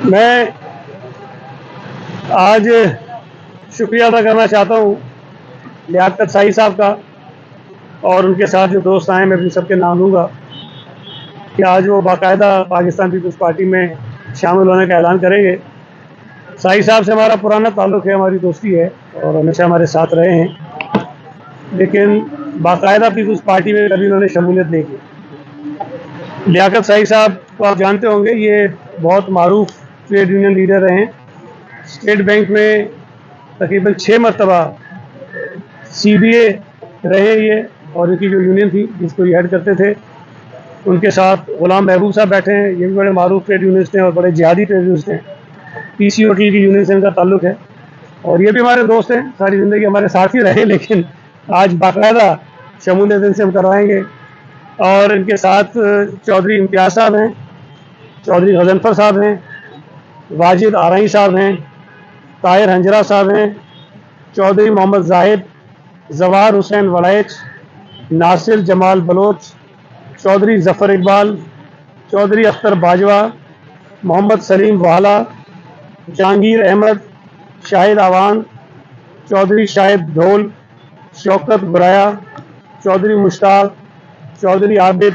میں آج شکریہ ادا کرنا چاہتا ہوں لیاقت سائی صاحب کا، اور ان کے ساتھ جو دوست آئے میں بھی سب کے نام لوں گا کہ آج وہ باقاعدہ پاکستان پیپلز پارٹی میں شامل ہونے کا اعلان کریں گے۔ سائی صاحب سے ہمارا پرانا تعلق ہے، ہماری دوستی ہے اور ہمیشہ ہمارے ساتھ رہے ہیں، لیکن باقاعدہ پیپلز پارٹی میں کبھی انہوں نے شمولیت نہیں کی۔ لیاقت سائی صاحب کو آپ جانتے ہوں گے، یہ بہت معروف ٹریڈ یونین لیڈر رہے ہیں۔ اسٹیٹ بینک میں تقریباً 6 مرتبہ CBA رہے یہ، اور ان کی جو یونین تھی جس کو یہ ہیڈ کرتے تھے، ان کے ساتھ غلام محبوب صاحب بیٹھے ہیں، یہ بھی بڑے معروف ٹریڈ یونینسٹ ہیں اور بڑے جہادی ٹریڈ یونینسٹ ہیں۔ PCOT کی یونین سے ان کا تعلق ہے اور یہ بھی ہمارے دوست ہیں، ساری زندگی ہمارے ساتھ ہی رہے، لیکن آج باقاعدہ شمولیت ان سے ہم کروائیں گے۔ اور ان کے ساتھ چودھری امتیاز صاحب ہیں، چودھری غضنفر صاحب ہیں، واجد آرائی صاحب ہیں، طاہر ہنجرا صاحب ہیں، چودھری محمد زاہد، زوار حسین وڑائچ، ناصر جمال بلوچ، چودھری ظفر اقبال، چودھری اختر باجوہ، محمد سلیم والا، جہانگیر احمد، شاہد آوان، چودھری شاہد ڈھول، شوکت برایا، چودھری مشتاق، چودھری عابد،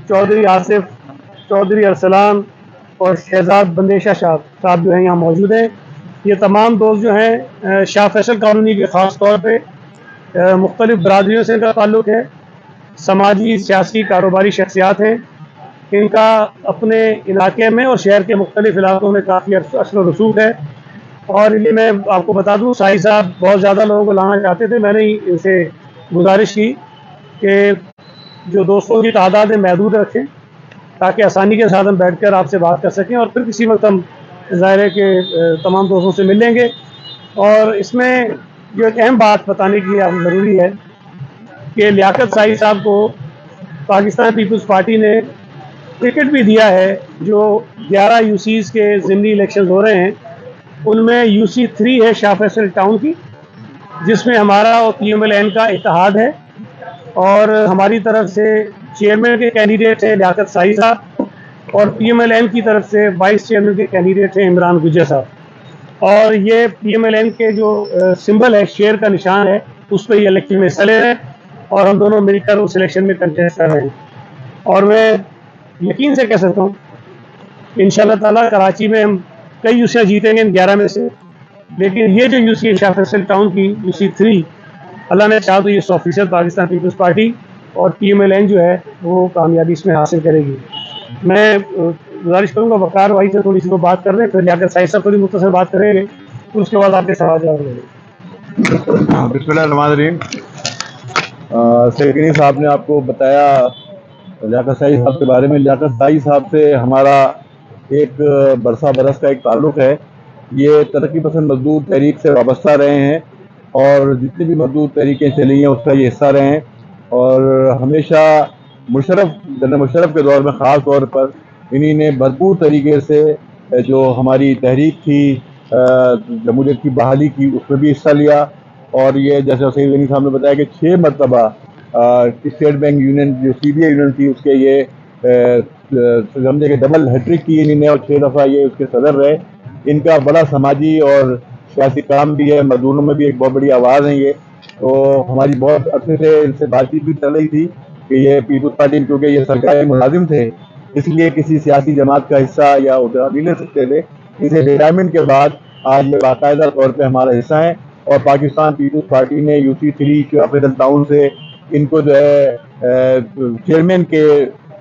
چودھری آصف، چودھری ارسلان اور شہزاد بندیشہ صاحب جو ہیں یہاں موجود ہیں۔ یہ تمام دوست جو ہیں شاہ فیصل کالونی کے خاص طور پہ مختلف برادریوں سے ان کا تعلق ہے، سماجی سیاسی کاروباری شخصیات ہیں۔ ان کا اپنے علاقے میں اور شہر کے مختلف علاقوں میں کافی اثر و رسوخ ہے، اور یہ میں آپ کو بتا دوں سائی صاحب بہت زیادہ لوگوں کو لانا چاہتے تھے، میں نے ان سے گزارش کی کہ جو دوستوں کی تعداد ہے محدود رکھیں تاکہ آسانی کے ساتھ ہم بیٹھ کر آپ سے بات کر سکیں، اور پھر کسی وقت ہم ظاہر ہے کہ تمام دوستوں سے مل لیں گے۔ اور اس میں جو ایک اہم بات بتانے کی ضروری ہے کہ لیاقت سائی صاحب کو پاکستان پیپلز پارٹی نے ٹکٹ بھی دیا ہے۔ جو 11 UCs کے ضمنی الیکشن ہو رہے ہیں ان میں UC 3 ہے شاہ فیصل ٹاؤن کی، جس میں ہمارا اور PMLN کا اتحاد ہے، اور ہماری طرف سے چیئرمین کے کینڈیڈیٹ ہیں لیاقت سائی صاحب، اور PMLN کی طرف سے وائس چیئرمین کے کینڈیڈیٹ ہیں عمران گجر صاحب۔ اور یہ PMLN کے جو سمبل ہے، شیر کا نشان ہے، اس پہ یہ الیکشن میں حصہ لے رہے ہیں اور ہم دونوں مل کر اس الیکشن میں کنٹیسٹ کر رہے ہیں۔ اور میں یقین سے کہہ سکتا ہوں کہ انشاءاللہ تعالیٰ کراچی میں ہم کئی UC جیتیں گے ان 11 میں سے، لیکن یہ جو UC ہے شاہ فیصل ٹاؤن کی UC 3، اللہ نے چاہا تو یہ 100% پاکستان پیپلز پارٹی اور PMLN جو ہے وہ کامیابی اس میں حاصل کرے گی۔ میں گزارش کروں گا وقار بھائی سے تھوڑی سی وہ بات کر رہے ہیں، پھر لیاقت سائی صاحب تھوڑی مختصر بات کریں گے، پھر اس کے بعد آپ کے سوال جواب لیں گے۔ بسم اللہ الرحمن الرحیم۔ سیکرٹری صاحب نے آپ کو بتایا لیاقت سائی صاحب کے بارے میں۔ لیاقت سائی صاحب سے ہمارا ایک برسہ برس کا ایک تعلق ہے۔ یہ ترقی پسند مزدور تحریک سے وابستہ رہے ہیں اور جتنی بھی مزدور تحریکیں چلی ہیں اس کا یہ حصہ رہے ہیں، اور ہمیشہ جنرل مشرف کے دور میں خاص طور پر انہی نے بھرپور طریقے سے جو ہماری تحریک تھی جمہوریت کی بحالی کی اس میں بھی حصہ لیا۔ اور یہ جیسے سید غنی صاحب نے بتایا کہ 6 مرتبہ اسٹیٹ بینک یونین جو CBA یونین تھی اس کے یہ سمجھے کہ ڈبل ہیٹرک کی انہوں نے، اور 6 دفعہ یہ اس کے صدر رہے۔ ان کا بڑا سماجی اور سیاسی کام بھی ہے، مزدوروں میں بھی ایک بہت بڑی آواز ہے یہ۔ تو ہماری بہت عرصے سے ان سے بات چیت بھی چل رہی تھی کہ یہ پیپلز پارٹی کیونکہ یہ سرکاری ملازم تھے اس لیے کسی سیاسی جماعت کا حصہ یا عہدہ نہیں لے سکتے تھے، اسے ریٹائرمنٹ کے بعد آج یہ باقاعدہ طور پہ ہمارا حصہ ہیں، اور پاکستان پیپلز پارٹی نے UC 3 شاہ فیصل ٹاؤن سے ان کو جو ہے چیئرمین کے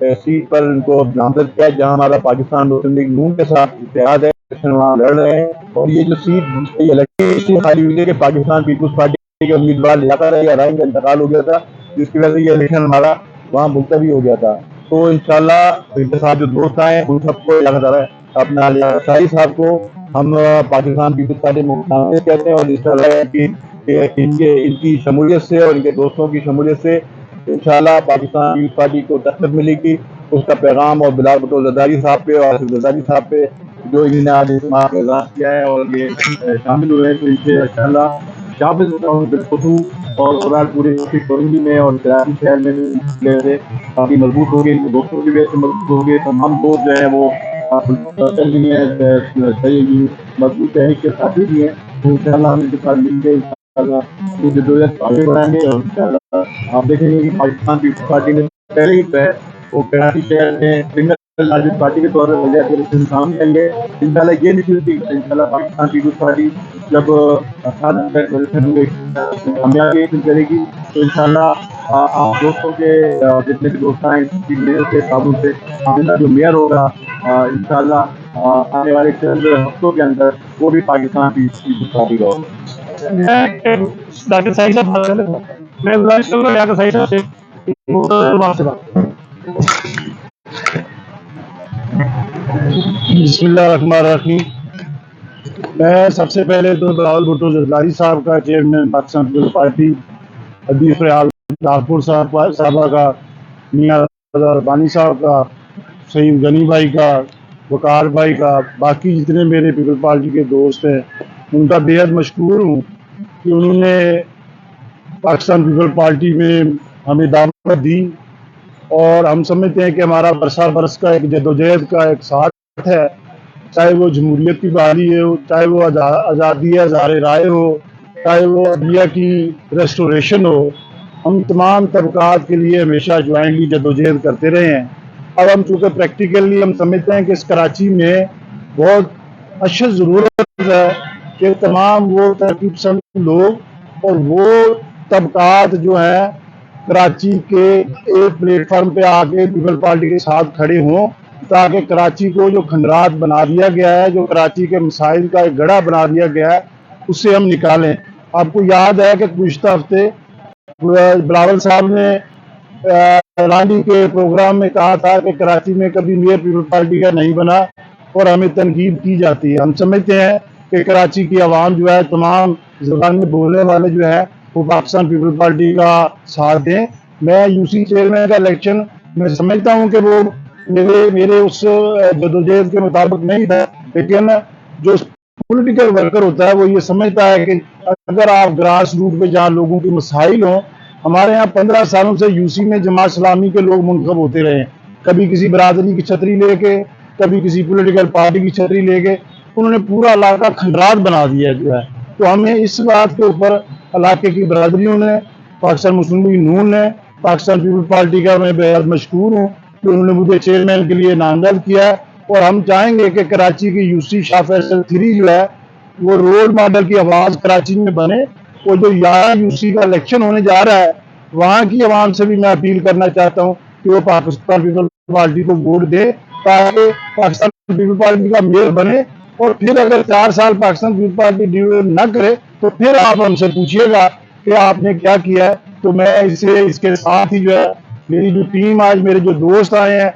سیٹ پر ان کو نامزد کیا، جہاں ہمارا پاکستان مسلم لیگ نون کے ساتھ اتحاد ہے، وہاں لڑ رہے ہیں۔ اور یہ جو سیٹ الیکشن خالی ہوئی ہے کہ پاکستان پیپلز پارٹی کے امیدوار لیاقت سائی کا انتقال ہو گیا تھا، جس کی وجہ سے یہ الیکشن ہمارا وہاں ملتوی ہو گیا تھا۔ تو انشاءاللہ ان کے ساتھ جو دوست آئے ان سب کو اپنا لیاقت سائی صاحب کو ہم پاکستان پیپلز پارٹی میں کہتے ہیں، اور اس طرح ان کی شمولیت سے اور ان کے دوستوں کی شمولیت سے انشاءاللہ پاکستان پیپلز پارٹی کو طاقت ملے گی۔ اس کا پیغام اور بلال بھٹو زرداری صاحب پہ اور آصف زرداری صاحب پہ جو انہوں نے آج اجتماع کا اعزاز کیا ہے اور یہ شامل ہوئے ہیں، تو ان سے انشاءاللہ جہاں پہ بالکل ہوں اور اوورال پورے کورنگی میں اور کراچی شہر میں بھی کافی مضبوط ہو گئے، ان کے دوستوں کی وجہ سے مضبوط ہو گئے، تمام دوست جو ہیں وہ مضبوط تحریک کے ساتھی بھی ہیں، تو ان شاء اللہ ہم ان کے ساتھ مل کے یہ جدوجہد آگے بڑھائیں گے، اور ان شاء اللہ آپ دیکھیں گے کہ پاکستان پیپلز پارٹی نے پہلے ہی جو ہے وہ کراچی شہر میں لارجسٹ پارٹی کے طور پر وجہ سے انسان دیں گے، ان شاء اللہ یہ نہیں چلتی، ان شاء اللہ پاکستان پیپلز پارٹی جب کامیابی حاصل کرے گی تو ان شاء اللہ آپ دوستوں کے جتنے بھی دوست ہیں میئر سے صابن سے آئندہ جو میئر ہوگا ان شاء اللہ آنے والے چند ہفتوں کے اندر وہ بھی پاکستان پیپلز پارٹی کا ہوگا۔ میں ڈاکٹر صاحب سے بات کروں گا، میں گزارش کروں گا ڈاکٹر صاحب سے بات کروں۔ بسم اللہ الرحمن الرحیم۔ میں سب سے پہلے تو بلاول بھٹو زرداری صاحب کا، چیئرمین پاکستان پیپلز پارٹی، حدیث ریال دارپور صاحبہ کا، میاں ربانی صاحب کا، سعید غنی بھائی کا، وقار بھائی کا، باقی جتنے میرے پیپلز پارٹی کے دوست ہیں ان کا بےحد مشکور ہوں کہ انہوں نے پاکستان پیپلز پارٹی میں ہمیں دعوت دی، اور ہم سمجھتے ہیں کہ ہمارا برسہ برس کا ایک جدوجہد کا ایک ساتھ ہے، چاہے وہ جمہوریت کی بحالی ہو، چاہے وہ آزادی اظہار رائے ہو، چاہے وہ عدلیہ کی ریسٹوریشن ہو، ہم تمام طبقات کے لیے ہمیشہ جوائنٹلی جدوجہد کرتے رہے ہیں۔ اب ہم چونکہ پریکٹیکلی ہم سمجھتے ہیں کہ اس کراچی میں بہت اشد ضرورت ہے کہ تمام وہ ترقی پسند لوگ اور وہ طبقات جو ہیں کراچی کے ایک پلیٹ فارم پہ آ کے پیپلز پارٹی کے ساتھ کھڑے ہوں، تاکہ کراچی کو جو کھنڈرات بنا دیا گیا ہے، جو کراچی کے مسائل کا ایک گڑھا بنا دیا گیا ہے، اس سے ہم نکالیں۔ آپ کو یاد ہے کہ گزشتہ ہفتے بلاول صاحب نے رانی کے پروگرام میں کہا تھا کہ کراچی میں کبھی میئر پیپلز پارٹی کا نہیں بنا اور ہمیں تنقید کی جاتی ہے۔ ہم سمجھتے ہیں کہ کراچی کی عوام جو ہے، تمام زبانیں بولنے والے جو ہے وہ پاکستان پیپلز پارٹی کا ساتھ دیں۔ میں یو سی چیئرمین کا الیکشن میں سمجھتا ہوں کہ وہ میرے اس جدوجہد کے مطابق نہیں تھا، لیکن جو پولیٹیکل ورکر ہوتا ہے وہ یہ سمجھتا ہے کہ اگر آپ گراس روٹ پہ جہاں لوگوں کے مسائل ہوں، ہمارے ہاں 15 سالوں سے یو سی میں جماعت اسلامی کے لوگ منتخب ہوتے رہے ہیں، کبھی کسی برادری کی چھتری لے کے، کبھی کسی پولیٹیکل پارٹی کی چھتری لے کے، انہوں نے پورا علاقہ کھنڈرات بنا دیا جو ہے۔ تو ہمیں اس بات کے اوپر علاقے کی برادریوں نے، پاکستان مسلم لیگ نون نے، پاکستان پیپلز پارٹی کا میں بہت مشکور ہوں کہ انہوں نے مجھے چیئرمین کے لیے نامزد کیا ہے، اور ہم چاہیں گے کہ کراچی کی یو سی شاہ فیصل 3 جو ہے وہ رول ماڈل کی آواز کراچی میں بنے۔ وہ جو 11 یو سی کا الیکشن ہونے جا رہا ہے، وہاں کی عوام سے بھی میں اپیل کرنا چاہتا ہوں کہ وہ پاکستان پیپلز پارٹی کو ووٹ دے، تاکہ پاکستان پیپلز پارٹی کا میئر بنے، اور پھر اگر 4 سال پاکستان پیپلز پارٹی ڈیولپ نہ کرے تو پھر آپ ہم سے پوچھیے گا کہ آپ نے کیا کیا ہے۔ تو میں اس کے ساتھ ہی جو ہے میری جو ٹیم، آج میرے جو دوست آئے ہیں،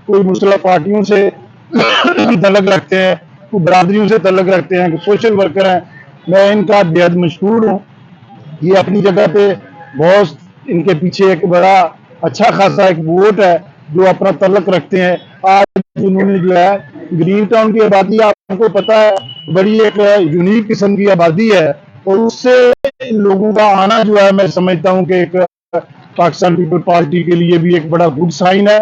کوئی مسلح پارٹیوں سے تعلق رکھتے ہیں، کوئی برادریوں سے تعلق رکھتے ہیں، کوئی سوشل ورکر ہیں، میں ان کا بےحد مشکور ہوں۔ یہ اپنی جگہ پہ بہت ان کے پیچھے ایک بڑا اچھا خاصا ایک ووٹ ہے جو اپنا تعلق رکھتے ہیں۔ آج انہوں نے جو ہے گرین ٹاؤن کی آبادی آپ کو پتا ہے بڑی ایک یونیک قسم کی آبادی ہے، اور اس سے لوگوں کا آنا جو ہے میں سمجھتا ہوں کہ ایک پاکستان پیپلز پارٹی کے لیے بھی ایک بڑا گڈ سائن ہے۔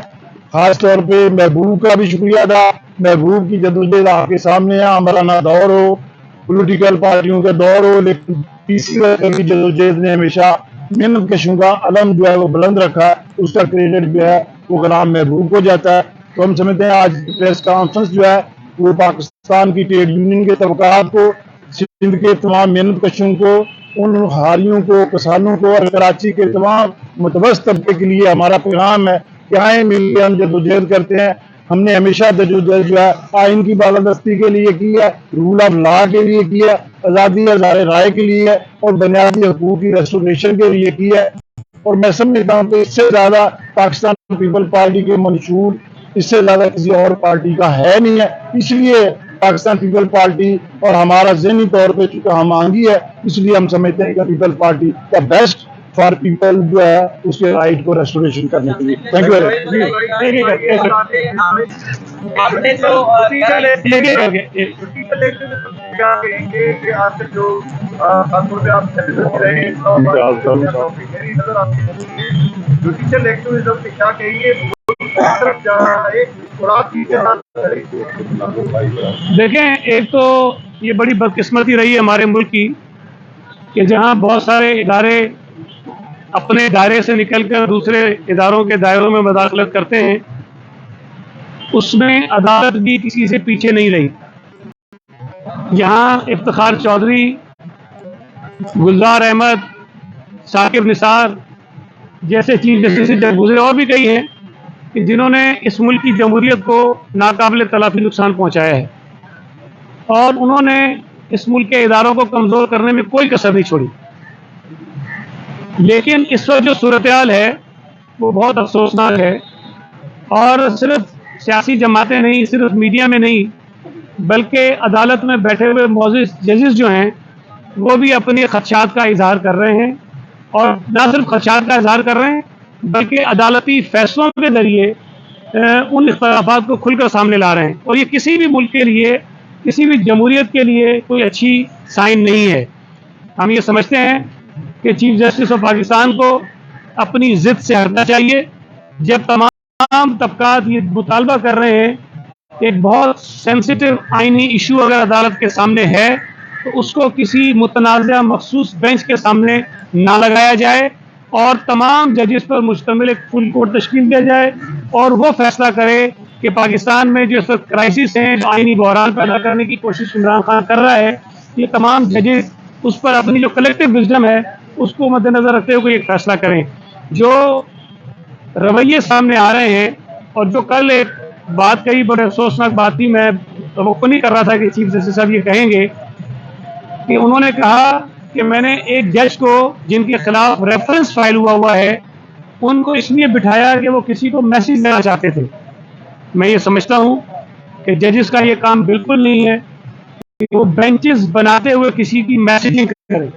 خاص طور پہ محبوب کا بھی شکریہ ادا، محبوب کی جدوجہد آپ کے سامنے ہے، آمرانہ دور ہو، پولیٹیکل پارٹیوں کے دور ہو، لیکن پی سی کی جدوجہد نے ہمیشہ محنت کشوں کا علم جو ہے وہ بلند رکھا ہے، اس کا کریڈٹ جو ہے وہ غلام محبوب کو جاتا ہے۔ تو ہم سمجھتے ہیں آج پریس کانفرنس جو ہے وہ پاکستان کی ٹریڈ یونین کے طبقات کو، سندھ کے تمام محنت کشوں کو، ان ہاریوں کو، کسانوں کو، اور کراچی کے تمام متوسط طبقے کے لیے ہمارا پیغام ہے کہ آئیں مل کے ہم جدوجہد کرتے ہیں۔ ہم نے ہمیشہ جدوجہد جو ہے آئین کی بالادستی کے لیے کی ہے، رول آف لا کے لیے کی ہے، آزادی اظہار رائے کے لیے اور بنیادی حقوق کی ریسٹوریشن کے لیے کی ہے، اور میں سمجھتا ہوں کہ اس سے زیادہ پاکستان پیپلز پارٹی کے منشور اس سے زیادہ کسی اور پارٹی کا ہے نہیں ہے۔ اس لیے پاکستان پیپلز پارٹی اور ہمارا ذہنی طور پہ چونکہ ہم آنگی ہے، اس لیے ہم سمجھتے ہیں کہ پیپلز پارٹی کا بیسٹ فار پیپل جو ہے اس کے رائٹ کو ریسٹوریشن کرنے کے لیے۔ تھینک یو آپ نے جو کیا کہیں گے کہ آپ کے جو خاص طور پہ آپ رہے ہیں میری نظر آپ کی جوڈیشل ایکٹیویزم سے کیا کہیں گے جا رہا ہے دیکھیں، ایک تو یہ بڑی بدقسمتی رہی ہے ہمارے ملک کی کہ جہاں بہت سارے ادارے اپنے دائرے سے نکل کر دوسرے اداروں کے دائروں میں مداخلت کرتے ہیں، اس میں عدالت بھی کسی سے پیچھے نہیں رہی. یہاں افتخار چودھری، گلزار احمد، ثاقب نثار جیسے چیف جسٹس جب گزرے، اور بھی کئی ہیں کہ جنہوں نے اس ملک کی جمہوریت کو ناقابل تلافی نقصان پہنچایا ہے، اور انہوں نے اس ملک کے اداروں کو کمزور کرنے میں کوئی کسر نہیں چھوڑی. لیکن اس وقت جو صورتحال ہے وہ بہت افسوسناک ہے، اور صرف سیاسی جماعتیں نہیں، صرف میڈیا میں نہیں، بلکہ عدالت میں بیٹھے ہوئے معزز ججز جو ہیں وہ بھی اپنے خدشات کا اظہار کر رہے ہیں، اور نہ صرف خدشات کا اظہار کر رہے ہیں بلکہ عدالتی فیصلوں کے ذریعے ان اختلافات کو کھل کر سامنے لا رہے ہیں، اور یہ کسی بھی ملک کے لیے، کسی بھی جمہوریت کے لیے کوئی اچھی سائن نہیں ہے. ہم یہ سمجھتے ہیں کہ چیف جسٹس آف پاکستان کو اپنی ضد سے ہٹنا چاہیے. جب تمام طبقات یہ مطالبہ کر رہے ہیں کہ ایک بہت سینسیٹیو آئینی ایشو اگر عدالت کے سامنے ہے تو اس کو کسی متنازع مخصوص بینچ کے سامنے نہ لگایا جائے، اور تمام ججز پر مشتمل ایک فل کورٹ تشکیل دیا جائے، اور وہ فیصلہ کرے کہ پاکستان میں جو اس وقت کرائسس ہیں، جو آئینی بحران پیدا کرنے کی کوشش عمران خان کر رہا ہے، یہ تمام ججز اس پر اپنی جو کلیکٹیو وزڈم ہے اس کو مد نظر رکھتے ہوئے ایک فیصلہ کریں. جو رویے سامنے آ رہے ہیں، اور جو کل ایک بات کہی، بڑے افسوسناک بات تھی، میں توقع نہیں کر رہا تھا کہ چیف جسٹس صاحب یہ کہیں گے، کہ انہوں نے کہا کہ میں نے ایک جج کو جن کے خلاف ریفرنس فائل ہوا ہے ان کو اس لیے بٹھایا کہ وہ کسی کو میسج دینا چاہتے تھے. میں یہ سمجھتا ہوں کہ ججز کا یہ کام بالکل نہیں ہے کہ وہ بینچز بناتے ہوئے کسی کی میسیجنگ کرے،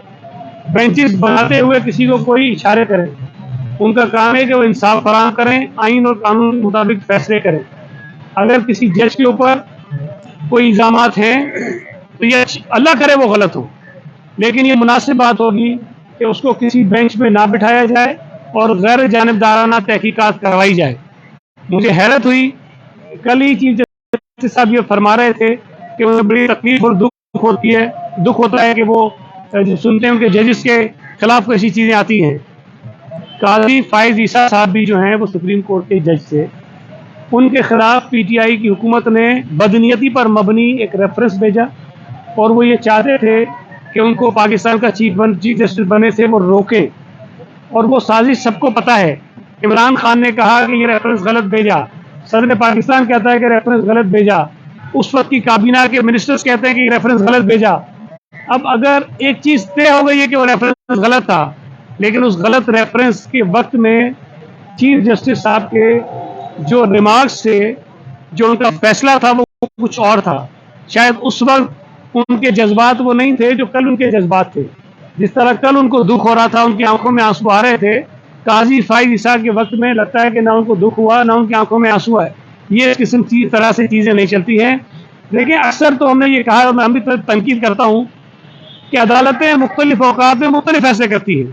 بینچز بناتے ہوئے کسی کو کوئی اشارے کرے. ان کا کام ہے کہ وہ انصاف فراہم کریں، آئین اور قانون کے مطابق فیصلے کریں. اگر کسی جج کے اوپر کوئی الزامات ہیں تو یہ اللہ کرے وہ غلط ہو، لیکن یہ مناسب بات ہوگی کہ اس کو کسی بینچ پہ نہ بٹھایا جائے اور غیر جانبدارانہ تحقیقات کروائی جائے. مجھے حیرت ہوئی، کل ہی چیف جسٹس صاحب یہ فرما رہے تھے کہ انہیں بڑی تکلیف اور دکھ ہوتا ہے کہ وہ سنتے ہیں ان کے ججز کے خلاف ایسی چیزیں آتی ہیں. قاضی فائز عیسیٰ صاحب بھی جو ہیں وہ سپریم کورٹ کے جج تھے، ان کے خلاف پی ٹی آئی کی حکومت نے بدنیتی پر مبنی ایک ریفرنس بھیجا، اور وہ یہ چاہتے تھے کہ ان کو پاکستان کا چیف جسٹس بنے سے وہ روکیں. اور وہ سازش سب کو پتہ ہے. عمران خان نے کہا کہ یہ ریفرنس غلط بھیجا، صدر پاکستان کہتا ہے کہ ریفرنس غلط بھیجا، اس وقت کی کابینہ کے منسٹرز کہتے ہیں کہ یہ ریفرنس غلط بھیجا. اب اگر ایک چیز طے ہو گئی ہے کہ وہ ریفرنس غلط تھا، لیکن اس غلط ریفرنس کے وقت میں چیف جسٹس صاحب کے جو ریمارکس تھے، جو ان کا فیصلہ تھا وہ کچھ اور تھا. شاید اس وقت ان کے جذبات وہ نہیں تھے جو کل ان کے جذبات تھے. جس طرح کل ان کو دکھ ہو رہا تھا، ان کی آنکھوں میں آنسو آ رہے تھے، قاضی فائز عیسیٰ کے وقت میں لگتا ہے کہ نہ ان کو دکھ ہوا نہ ان کی آنکھوں میں آنسو آئے. یہ اس قسم کی طرح سے چیزیں نہیں چلتی ہیں. لیکن اکثر تو ہم نے یہ کہا، اور میں بھی تنقید کرتا ہوں کہ عدالتیں مختلف اوقات میں مختلف فیصلے کرتی ہیں.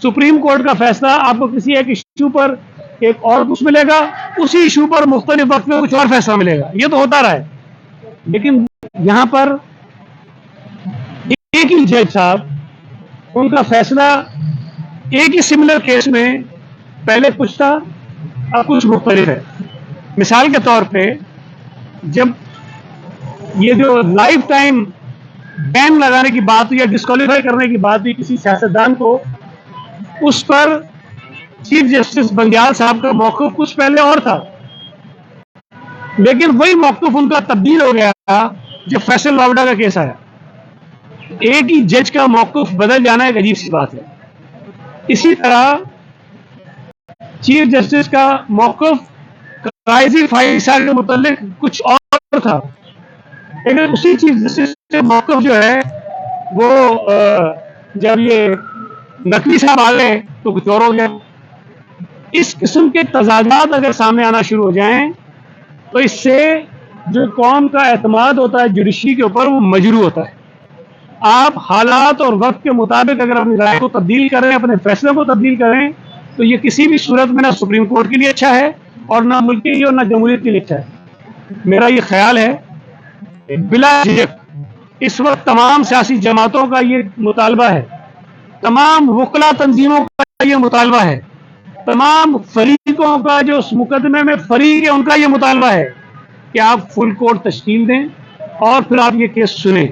سپریم کورٹ کا فیصلہ آپ کو کسی ایک ایشو پر ایک اور کچھ ملے گا، اسی ایشو پر مختلف وقت میں کچھ اور فیصلہ ملے گا. یہ تو ہوتا رہا ہے. لیکن یہاں پر ایک ہی جج صاحب، ان کا فیصلہ ایک ہی سملر کیس میں پہلے کچھ تھا، اب کچھ مختلف ہے. مثال کے طور پہ جب یہ جو لائف ٹائم بین لگانے کی بات ہوئی یا ڈسکوالیفائی کرنے کی بات ہوئی کسی سیاستدان کو، اس پر چیف جسٹس بنگیال صاحب کا موقف کچھ پہلے اور تھا، لیکن وہی موقف ان کا تبدیل ہو گیا جب فیصل لاوڈا کا کیس آیا. ایک ہی جج کا موقف بدل جانا ایک عجیب سی بات ہے. اسی طرح چیف جسٹس کا موقف قاضی فائز عیسیٰ کے متعلق کچھ اور تھا، لیکن اسی چیف جسٹس کا موقف جو ہے وہ جب یہ نقوی صاحب آ گئے تو کچھ اور ہو گیا. اس قسم کے تضادات اگر سامنے آنا شروع ہو جائیں تو اس سے جو قوم کا اعتماد ہوتا ہے جوڈیشری کے اوپر وہ مجروح ہوتا ہے. آپ حالات اور وقت کے مطابق اگر اپنی رائے کو تبدیل کریں, اپنے فیصلے کو تبدیل کریں, تو یہ کسی بھی صورت میں نہ سپریم کورٹ کے لیے اچھا ہے اور نہ ملک کے لیے اور نہ جمہوریت کے لیے اچھا ہے. میرا یہ خیال ہے بلا جھجک اس وقت تمام سیاسی جماعتوں کا یہ مطالبہ ہے, تمام وکلا تنظیموں کا یہ مطالبہ ہے, تمام فریقوں کا جو اس مقدمے میں فریق ہے ان کا یہ مطالبہ ہے کہ آپ فل کورٹ تشکیل دیں اور پھر آپ یہ کیس سنیں.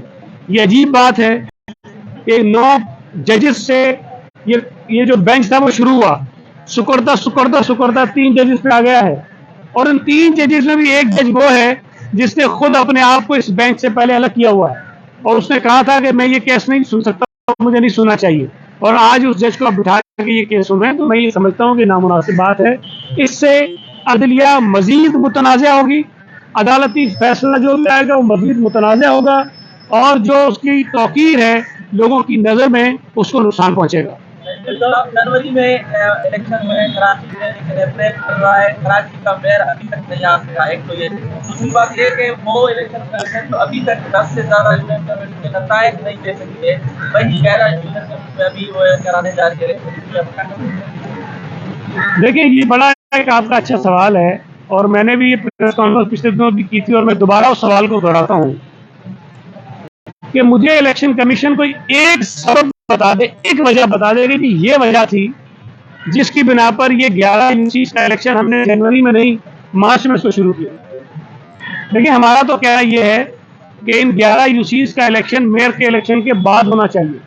یہ عجیب بات ہے کہ 9 ججز سے یہ جو بینچ تھا وہ شروع ہوا, سکڑتا 3 ججز پہ آ گیا ہے, اور ان 3 ججز میں بھی ایک جج وہ ہے جس نے خود اپنے آپ کو اس بینچ سے پہلے الگ کیا ہوا ہے, اور اس نے کہا تھا کہ میں یہ کیس نہیں سن سکتا, مجھے نہیں سننا چاہیے, اور آج اس جج کو آپ بٹھا کے یہ کیس سن رہے ہیں. تو میں یہ سمجھتا ہوں کہ نامناسب بات ہے. اس سے عدلیہ مزید متنازع ہوگی, عدالتی فیصلہ جو بھی آئے گا وہ مزید متنازع ہوگا, اور جو اس کی توقیر ہے لوگوں کی نظر میں اس کو نقصان پہنچے گا. جنوری میں الیکشن میں کراچی میں لیکن اپریل چل رہا ہے, کراچی کا میئر ابھی تک نہیں آ سکا. ایک تو یہ دوسری بات یہ کہ وہ الیکشن تو ابھی تک 10 سے زیادہ یونین کمیٹی کے نتائج نہیں دے سکی ہے, وہی کہہ رہا ہے یونین کمیٹی میں ابھی وہ کرانے جا رہی ہے. دیکھیں یہ بڑا ایک آپ کا اچھا سوال ہے, اور میں نے بھی یہ پریس کانفرنس پچھلے دنوں بھی کی تھی, اور میں دوبارہ اس سوال کو دہراتا ہوں کہ مجھے الیکشن کمیشن کو ایک سبب بتا دے, ایک وجہ بتا دے کہ یہ وجہ تھی جس کی بنا پر یہ 11 یونیورسٹیز کا الیکشن ہم نے جنوری میں نہیں مارچ میں اس کو شروع کیا. لیکن ہمارا تو کہنا یہ ہے کہ ان 11 یونیورسٹیز کا الیکشن میئر کے الیکشن کے بعد ہونا چاہیے,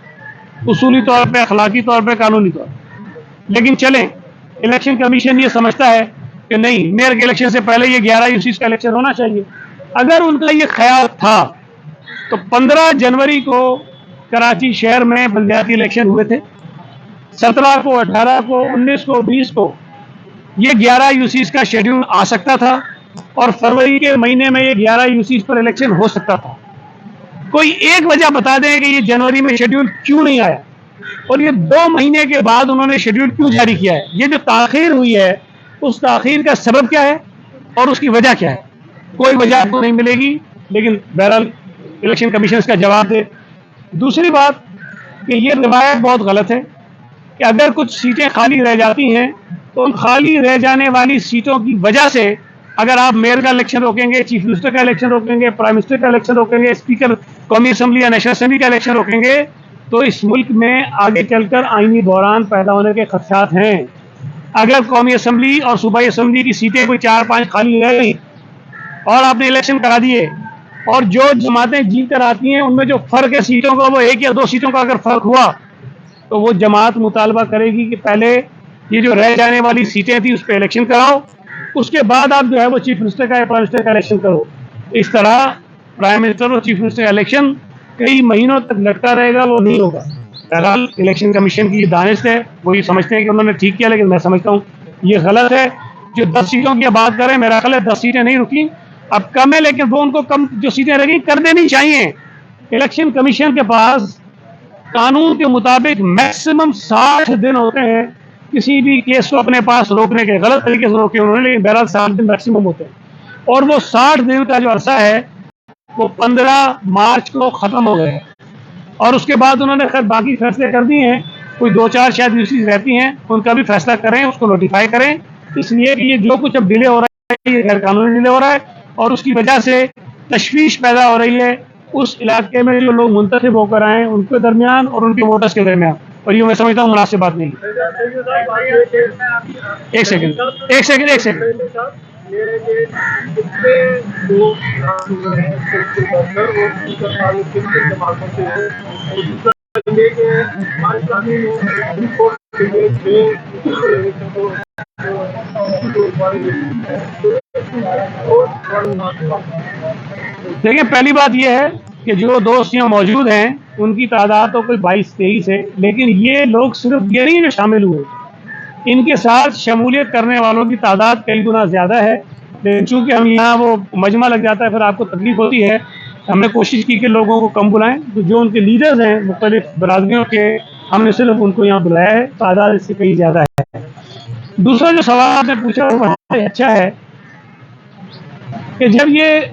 اصولی طور پہ, اخلاقی طور پہ, قانونی طور پہ. لیکن چلیں الیکشن کمیشن یہ سمجھتا ہے کہ نہیں میئر کے الیکشن سے پہلے یہ 11 یونیورسٹیز کا الیکشن ہونا چاہیے. اگر ان کا یہ خیال تھا تو 15 جنوری کو کراچی شہر میں بلدیاتی الیکشن ہوئے تھے, 17 کو, 18 کو, 19 کو, 20 کو یہ 11 یونیورسٹیز کا شیڈیول آ سکتا تھا, اور فروری کے مہینے میں یہ 11 یونیورسٹیز پر الیکشن ہو سکتا تھا. کوئی ایک وجہ بتا دیں کہ یہ جنوری میں شیڈیول کیوں نہیں آیا, اور یہ 2 مہینے کے بعد انہوں نے شیڈیول کیوں جاری کیا ہے. یہ جو تاخیر ہوئی ہے اس تاخیر کا سبب کیا ہے اور اس کی وجہ کیا ہے, کوئی وجہ آپ کو نہیں ملے گی, لیکن بہرحال الیکشن کمیشن اس کا جواب دے. دوسری بات کہ یہ روایت بہت غلط ہے کہ اگر کچھ سیٹیں خالی رہ جاتی ہیں تو ان خالی رہ جانے والی سیٹوں کی وجہ سے اگر آپ میئر کا الیکشن روکیں گے, چیف منسٹر کا الیکشن روکیں گے, پرائم منسٹر کا الیکشن روکیں گے, اسپیکر قومی اسمبلی یا نیشنل اسمبلی کا الیکشن روکیں گے, تو اس ملک میں آگے چل کر آئینی بحران پیدا ہونے کے خدشات ہیں. اگر قومی اسمبلی اور صوبائی اسمبلی کی سیٹیں کوئی 4-5 خالی رہ گئی اور آپ نے الیکشن کرا دیے, اور جو جماعتیں جیت کر آتی ہیں ان میں جو فرق ہے سیٹوں کا وہ 1 یا 2 سیٹوں کا اگر فرق ہوا تو وہ جماعت مطالبہ کرے گی کہ پہلے یہ جو رہ جانے والی سیٹیں تھیں اس پہ الیکشن کراؤ, اس کے بعد آپ جو ہے وہ چیف منسٹر کا یا پرائم منسٹر کا الیکشن کرو. اس طرح پرائم منسٹر اور چیف منسٹر کا الیکشن کئی مہینوں تک لٹکا رہے گا, وہ نہیں ہوگا. بہرحال الیکشن کمیشن کی یہ دانش ہے, وہ یہ سمجھتے ہیں کہ انہوں نے ٹھیک کیا, لیکن میں سمجھتا ہوں یہ غلط ہے. جو 10 سیٹوں کی بات کریں, میرا خیال ہے 10 سیٹیں نہیں رکی, اب کم ہے, لیکن وہ ان کو کم جو سیٹیں رہیں کر دینی چاہیے. الیکشن کمیشن کے پاس قانون کے مطابق میکسیمم 60 دن ہوتے ہیں کسی بھی کیس کو اپنے پاس روکنے کے, غلط طریقے سے روکے انہوں نے, لیکن بہرحال 60 دن میکسیمم ہوتے ہیں, اور وہ 60 دن کا جو عرصہ ہے وہ 15 مارچ کو ختم ہو گئے, اور اس کے بعد انہوں نے خیر باقی فیصلے کر دیے ہیں. کوئی 2-4 شاید یونیورسٹیز رہتی ہیں, ان کا بھی فیصلہ کریں, اس کو نوٹیفائی کریں, اس لیے کہ یہ جو کچھ اب ڈیلے ہو رہا ہے یہ غیر قانونی ڈیلے ہو رہا ہے, اور اس کی وجہ سے تشویش پیدا ہو رہی ہے اس علاقے میں جو لوگ منتخب ہو کر آئے ہیں ان کے درمیان اور ان کے ووٹرز کے درمیان, اور یہ میں سمجھتا ہوں مناسب بات نہیں. ایک سیکنڈ دیکھیں, پہلی بات یہ ہے کہ جو دوست یہاں موجود ہیں ان کی تعداد تو کوئی 22-23 ہے, لیکن یہ لوگ صرف یہ نہیں جو شامل ہوئے, ان کے ساتھ شمولیت کرنے والوں کی تعداد کئی گنا زیادہ ہے. لیکن چونکہ ہم یہاں وہ مجمع لگ جاتا ہے, پھر آپ کو تکلیف ہوتی ہے, ہم نے کوشش کی کہ لوگوں کو کم بلائیں. تو جو ان کے لیڈرز ہیں مختلف برادریوں کے, ہم نے صرف ان کو یہاں بلایا ہے, تعداد اس سے کئی زیادہ ہے. دوسرا جو سوال آپ نے پوچھا وہ اچھا ہے کہ جب یہ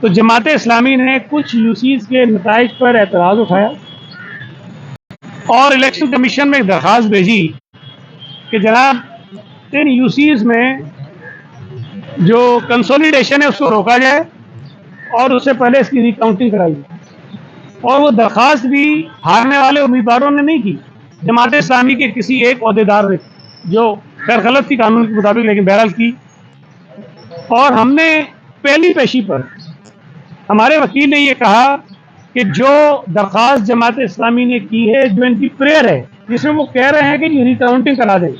تو جماعت اسلامی نے کچھ یوسیز کے نتائج پر اعتراض اٹھایا اور الیکشن کمیشن میں ایک درخواست بھیجی کہ جناب ان یوسیز میں جو کنسولیڈیشن ہے اس کو روکا جائے اور اس سے پہلے اس کی ریکاؤنٹنگ کرائی جائے. اور وہ درخواست بھی ہارنے والے امیدواروں نے نہیں کی, جماعت اسلامی کے کسی ایک عہدیدار نے, جو خیر غلط تھی قانون کے مطابق لیکن بہرحال کی. اور ہم نے پہلی پیشی پر ہمارے وکیل نے یہ کہا کہ جو درخواست جماعت اسلامی نے کی ہے, جو ان کی پریئر ہے جس میں وہ کہہ رہے ہیں کہ یہ ریکاؤنٹنگ کرا دیں,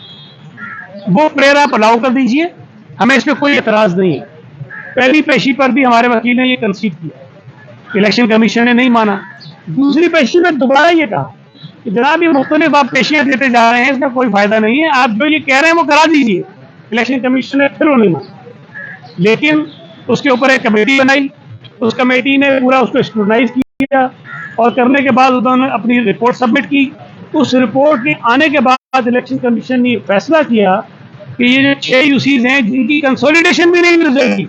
وہ پریئر آپ الاؤ کر دیجئے, ہمیں اس پہ کوئی اعتراض نہیں ہے. پہلی پیشی پر بھی ہمارے وکیل نے یہ کنسیڈ کیا, الیکشن کمیشن نے نہیں مانا. دوسری پیشی میں دوبارہ یہ کہا کہ جناب یہ مختلف آپ پیشیاں دیتے جا رہے ہیں, اس کا کوئی فائدہ نہیں ہے, آپ جو یہ کہہ رہے ہیں وہ کرا دیجئے. الیکشن کمیشن نے پھر وہ نہیں مانا, لیکن اس کے اوپر ایک کمیٹی بنائی, اس کمیٹی نے پورا اس کو اسکروٹنائز کیا اور کرنے کے بعد انہوں نے اپنی رپورٹ سبمٹ کی. اس رپورٹ کے آنے کے بعد الیکشن کمیشن نے فیصلہ کیا کہ یہ جو 6 یوسیز ہیں جن کی کنسولیڈیشن بھی نہیں مل رہی تھی,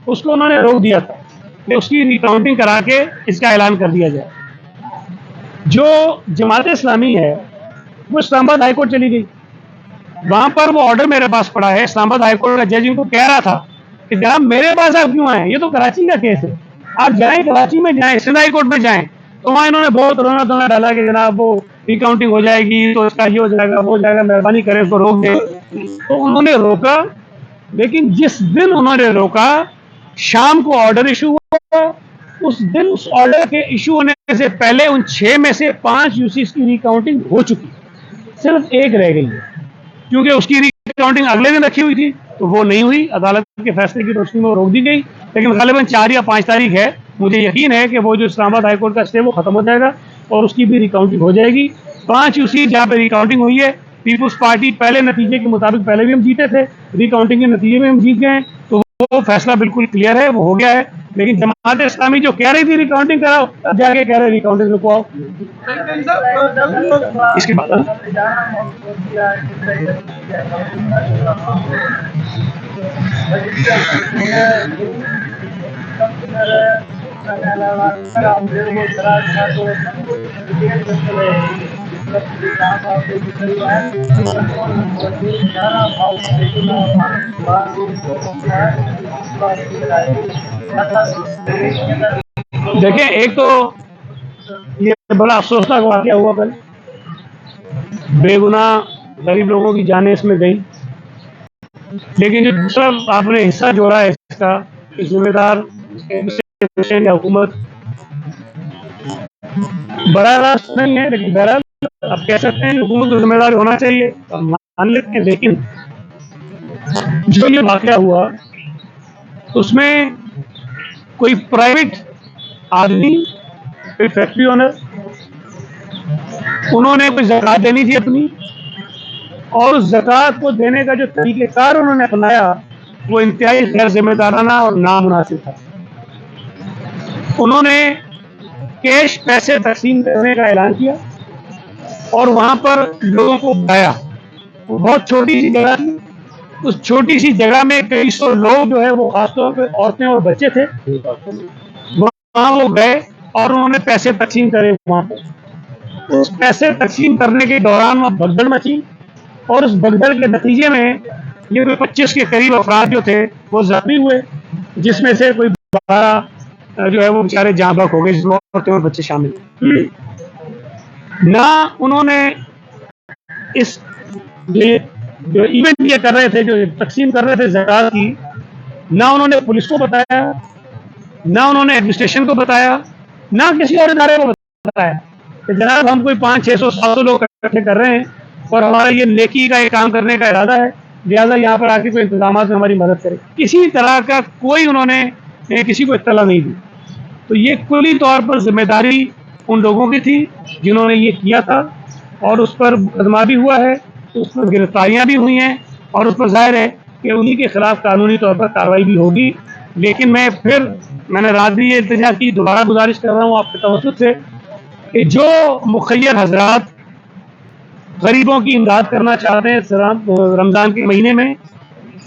اس کو انہوں نے روک دیا تھا کہ اس کی ریکاؤنٹنگ کرا کے اس کا اعلان کر دیا جائے. جو جماعت اسلامی ہے وہ اسلام آباد ہائی کورٹ چلی گئی, وہاں پر وہ آرڈر میرے پاس پڑا ہے. اسلام آباد ہائی کورٹ کا جج ان کو کہہ رہا تھا کہ جناب میرے پاس آپ کیوں آئے, یہ تو کراچی کا کیس ہے, آپ جائیں کراچی میں جائیں, سندھ ہائی کورٹ میں جائیں. تو وہاں انہوں نے بہت رونا دھونا ڈالا کہ جناب وہ ریکاؤنٹنگ ہو جائے گی تو اس کا یہ ہو جائے گا وہ ہو جائے گا, مہربانی کریں اس کو روک دیں. تو انہوں نے روکا, لیکن جس دن انہوں نے روکا شام کو آرڈر ایشو ہوا. اس دن اس آرڈر کے ایشو ہونے سے پہلے ان 6 میں سے 5 یوسیز کی ریکاؤنٹنگ ہو چکی, صرف ایک رہ گئی ہے, کیونکہ اس کی ریکاؤنٹنگ اگلے دن رکھی ہوئی تھی تو وہ نہیں ہوئی. عدالت کے فیصلے کی روشنی میں وہ روک دی گئی, لیکن غالباً 4 یا 5 تاریخ ہے, مجھے یقین ہے کہ وہ جو اسلام آباد ہائی کورٹ کا اسٹے وہ ختم ہو جائے گا اور اس کی بھی ریکاؤنٹنگ ہو جائے گی. 5 یوسیز جہاں پہ ریکاؤنٹنگ ہوئی ہے, پیپلز پارٹی پہلے نتیجے کے مطابق پہلے بھی ہم جیتے تھے, ریکاؤنٹنگ کے نتیجے میں ہم جیت گئے, تو وہ فیصلہ بالکل کلیئر ہے, وہ ہو گیا ہے. لیکن جماعت اسلامی جو کہہ رہی تھی ریکاؤنٹنگ کراؤ, اب جا کے کہہ رہے ریکاؤنٹنگ رکواؤ. اس کے بعد دیکھیں, ایک تو یہ بڑا افسوسناک واقعہ ہوا کل, بے گناہ غریب لوگوں کی جانیں اس میں گئی. لیکن جو دوسرا آپ نے حصہ جوڑا ہے اس کا, ذمہ دار یا حکومت براہ راست نہیں ہے, لیکن بہرحال آپ کہہ سکتے ہیں حکومت کو ذمہ دار ہونا چاہیے, مان لیتے ہیں. لیکن جو یہ واقعہ ہوا اس میں کوئی پرائیویٹ آدمی, کوئی فیکٹری اونر, انہوں نے کوئی زکوٰۃ دینی تھی اپنی, اور اس زکوٰۃ کو دینے کا جو طریقہ کار انہوں نے اپنایا وہ انتہائی غیر ذمہ دارانہ اور نامناسب تھا. انہوں نے کیش پیسے تقسیم کرنے کا اعلان کیا اور وہاں پر لوگوں کو بلایا. وہ بہت چھوٹی سی جگہ تھی, اس چھوٹی سی جگہ میں کئی سو لوگ جو ہے وہ خاص طور پہ عورتیں اور بچے تھے, وہاں وہ گئے اور انہوں نے پیسے تقسیم کرے. وہاں پہ اس پیسے تقسیم کرنے کے دوران وہاں بھگدڑ مچی, اور اس بھگدڑ کے نتیجے میں یہ کوئی 25 کے قریب افراد جو تھے وہ زخمی ہوئے, جس میں سے کوئی 12 جو ہے وہ بیچارے جاں بحق ہو گئے, جس میں عورتیں اور بچے شامل ہیں. نہ انہوں نے اس جو ایونٹ یہ کر رہے تھے, جو تقسیم کر رہے تھے زکوٰۃ کی, نہ انہوں نے پولیس کو بتایا, نہ انہوں نے ایڈمنسٹریشن کو بتایا, نہ کسی اور ادارے کو بتایا کہ جناب ہم کوئی 500 600 700 لوگ اکٹھے کر رہے ہیں اور ہمارا یہ نیکی کا یہ کام کرنے کا ارادہ ہے, لہٰذا یہاں پر آ کے کوئی انتظامات میں ہماری مدد کرے. کسی طرح کا کوئی انہوں نے کسی کو اطلاع نہیں دی. تو یہ کلی طور پر ذمہ داری ان لوگوں کی تھی جنہوں نے یہ کیا تھا, اور اس پر مقدمہ بھی ہوا ہے, اس پر گرفتاریاں بھی ہوئی ہیں, اور اس پر ظاہر ہے کہ انہی کے خلاف قانونی طور پر کارروائی بھی ہوگی. لیکن میں نے رات بھی یہ التجا کی, دوبارہ گزارش کر رہا ہوں آپ کے توسط سے کہ جو مخیر حضرات غریبوں کی امداد کرنا چاہتے ہیں رمضان کے مہینے میں,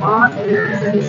5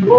2